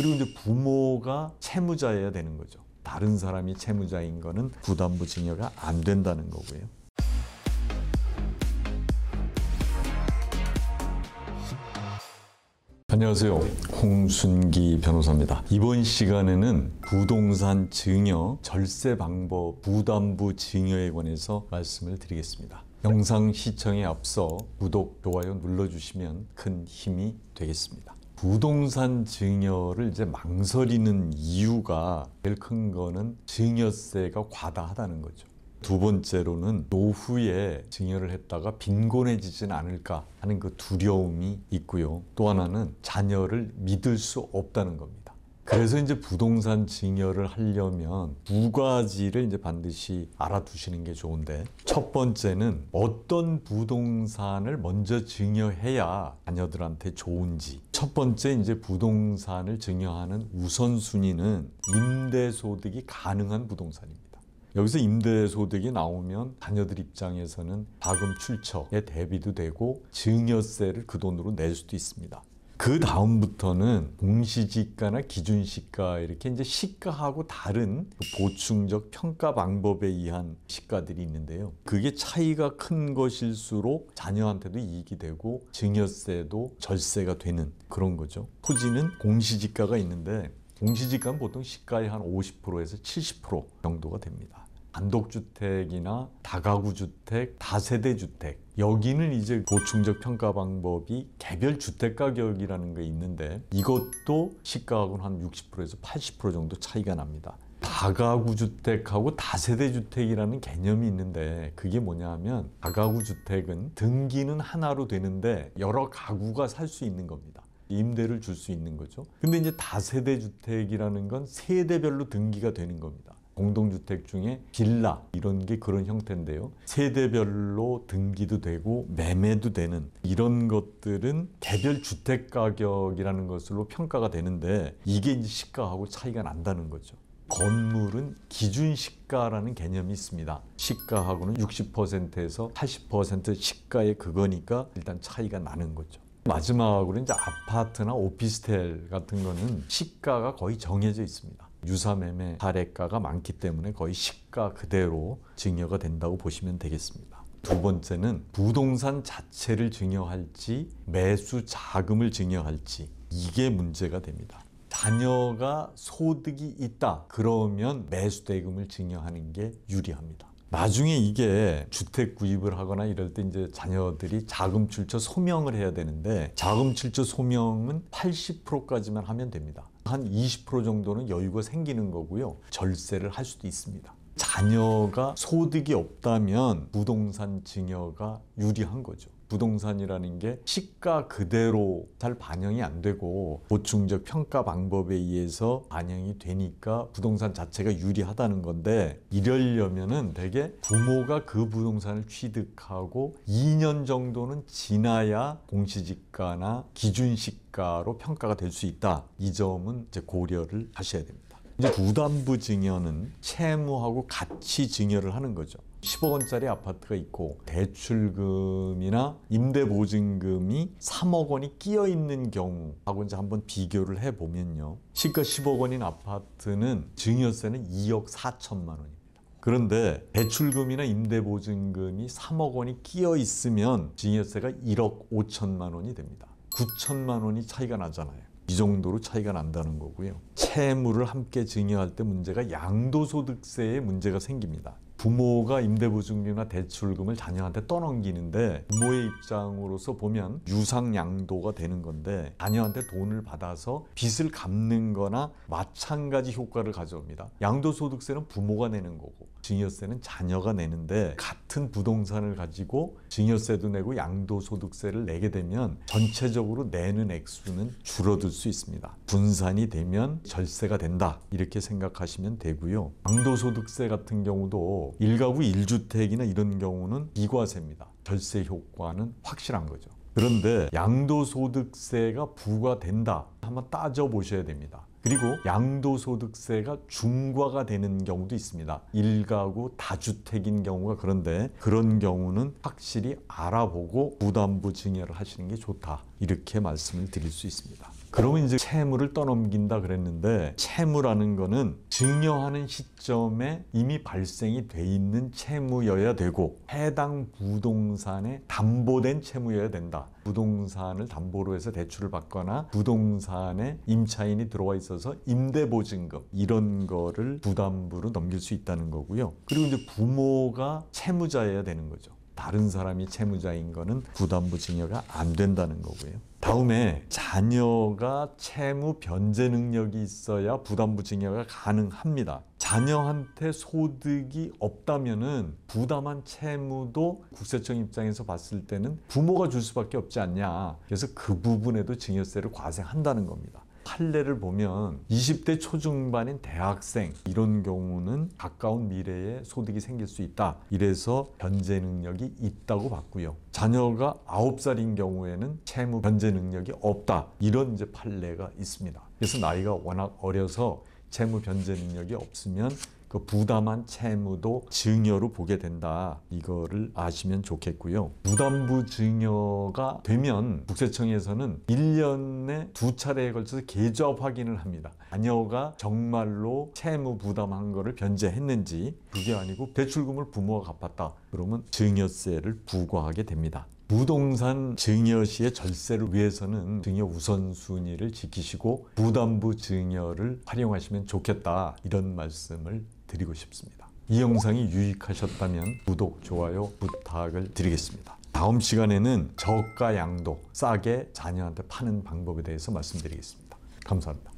그리고 이제 부모가 채무자여야 되는 거죠. 다른 사람이 채무자인 거는 부담부 증여가 안 된다는 거고요. 안녕하세요. 홍순기 변호사입니다. 이번 시간에는 부동산 증여, 절세 방법, 부담부 증여에 관해서 말씀을 드리겠습니다. 영상 시청에 앞서 구독, 좋아요 눌러주시면 큰 힘이 되겠습니다. 부동산 증여를 이제 망설이는 이유가 제일 큰 거는 증여세가 과다하다는 거죠. 두 번째로는 노후에 증여를 했다가 빈곤해지진 않을까 하는 그 두려움이 있고요. 또 하나는 자녀를 믿을 수 없다는 겁니다. 그래서 이제 부동산 증여를 하려면 두 가지를 이제 반드시 알아두시는 게 좋은데, 첫 번째는 어떤 부동산을 먼저 증여해야 자녀들한테 좋은지. 첫 번째 이제 부동산을 증여하는 우선순위는 임대소득이 가능한 부동산입니다. 여기서 임대소득이 나오면 자녀들 입장에서는 자금 출처에 대비도 되고 증여세를 그 돈으로 낼 수도 있습니다. 그 다음부터는 공시지가나 기준시가, 이렇게 이제 시가하고 다른 보충적 평가 방법에 의한 시가들이 있는데요. 그게 차이가 큰 것일수록 자녀한테도 이익이 되고 증여세도 절세가 되는 그런 거죠. 토지는 공시지가가 있는데 공시지가는 보통 시가의 한 50%에서 70% 정도가 됩니다. 단독주택이나 다가구주택, 다세대주택, 여기는 이제 보충적 평가 방법이 개별 주택가격이라는 게 있는데 이것도 시가하고는 한 60%에서 80% 정도 차이가 납니다. 다가구주택하고 다세대주택이라는 개념이 있는데 그게 뭐냐면, 다가구주택은 등기는 하나로 되는데 여러 가구가 살 수 있는 겁니다. 임대를 줄 수 있는 거죠. 근데 이제 다세대주택이라는 건 세대별로 등기가 되는 겁니다. 공동주택 중에 빌라 이런 게 그런 형태인데요. 세대별로 등기도 되고 매매도 되는 이런 것들은 개별 주택가격이라는 것으로 평가가 되는데 이게 이제 시가하고 차이가 난다는 거죠. 건물은 기준시가라는 개념이 있습니다. 시가하고는 60%에서 80% 시가의 그거니까 일단 차이가 나는 거죠. 마지막으로 이제 아파트나 오피스텔 같은 거는 시가가 거의 정해져 있습니다. 유사매매 사례가가 많기 때문에 거의 시가 그대로 증여가 된다고 보시면 되겠습니다. 두 번째는 부동산 자체를 증여할지 매수 자금을 증여할지, 이게 문제가 됩니다. 자녀가 소득이 있다 그러면 매수 대금을 증여하는 게 유리합니다. 나중에 이게 주택 구입을 하거나 이럴 때 이제 자녀들이 자금 출처 소명을 해야 되는데, 자금 출처 소명은 80%까지만 하면 됩니다. 한 20% 정도는 여유가 생기는 거고요. 절세를 할 수도 있습니다. 자녀가 소득이 없다면 부동산 증여가 유리한 거죠. 부동산이라는 게 시가 그대로 잘 반영이 안 되고 보충적 평가 방법에 의해서 반영이 되니까 부동산 자체가 유리하다는 건데, 이러려면은 대개 부모가 그 부동산을 취득하고 2년 정도는 지나야 공시지가나 기준시가로 평가가 될 수 있다. 이 점은 이제 고려를 하셔야 됩니다. 이제 부담부 증여는 채무하고 같이 증여를 하는 거죠. 10억 원짜리 아파트가 있고 대출금이나 임대보증금이 3억 원이 끼어 있는 경우하고 이제 한번 비교를 해보면요. 시가 10억 원인 아파트는 증여세는 2억 4천만 원입니다. 그런데 대출금이나 임대보증금이 3억 원이 끼어 있으면 증여세가 1억 5천만 원이 됩니다. 9천만 원이 차이가 나잖아요. 이 정도로 차이가 난다는 거고요. 채무를 함께 증여할 때 문제가 양도소득세에 문제가 생깁니다. 부모가 임대보증금이나 대출금을 자녀한테 떠넘기는데 부모의 입장으로서 보면 유상양도가 되는 건데, 자녀한테 돈을 받아서 빚을 갚는 거나 마찬가지 효과를 가져옵니다. 양도소득세는 부모가 내는 거고 증여세는 자녀가 내는데, 같은 부동산을 가지고 증여세도 내고 양도소득세를 내게 되면 전체적으로 내는 액수는 줄어들 수 있습니다. 분산이 되면 절세가 된다 이렇게 생각하시면 되고요. 양도소득세 같은 경우도 1가구 1주택이나 이런 경우는 비과세입니다. 절세 효과는 확실한 거죠. 그런데 양도소득세가 부과된다 한번 따져보셔야 됩니다. 그리고 양도소득세가 중과가 되는 경우도 있습니다. 1가구 다주택인 경우가, 그런데 그런 경우는 확실히 알아보고 부담부 증여를 하시는 게 좋다 이렇게 말씀을 드릴 수 있습니다. 그러면 이제 채무를 떠넘긴다 그랬는데, 채무라는 거는 증여하는 시점에 이미 발생이 돼 있는 채무여야 되고 해당 부동산에 담보된 채무여야 된다. 부동산을 담보로 해서 대출을 받거나 부동산에 임차인이 들어와 있어서 임대보증금 이런 거를 부담부로 넘길 수 있다는 거고요. 그리고 이제 부모가 채무자여야 되는 거죠. 다른 사람이 채무자인 거는 부담부 증여가 안 된다는 거고요. 다음에 자녀가 채무 변제 능력이 있어야 부담부 증여가 가능합니다. 자녀한테 소득이 없다면은 부담한 채무도 국세청 입장에서 봤을 때는 부모가 줄 수밖에 없지 않냐. 그래서 그 부분에도 증여세를 과세한다는 겁니다. 판례를 보면 20대 초중반인 대학생 이런 경우는 가까운 미래에 소득이 생길 수 있다. 이래서 변제 능력이 있다고 봤고요. 자녀가 9살인 경우에는 채무 변제 능력이 없다. 이런 이제 판례가 있습니다. 그래서 나이가 워낙 어려서 채무 변제 능력이 없으면 그 부담한 채무도 증여로 보게 된다. 이거를 아시면 좋겠고요. 부담부 증여가 되면 국세청에서는 1년에 2차례에 걸쳐서 계좌 확인을 합니다. 자녀가 정말로 채무 부담한 거를 변제했는지, 그게 아니고 대출금을 부모가 갚았다. 그러면 증여세를 부과하게 됩니다. 부동산 증여 시의 절세를 위해서는 증여 우선순위를 지키시고 부담부 증여를 활용하시면 좋겠다. 이런 말씀을 드리고 싶습니다. 이 영상이 유익하셨다면 구독, 좋아요 부탁을 드리겠습니다. 다음 시간에는 저가 양도 싸게 자녀한테 파는 방법에 대해서 말씀드리겠습니다. 감사합니다.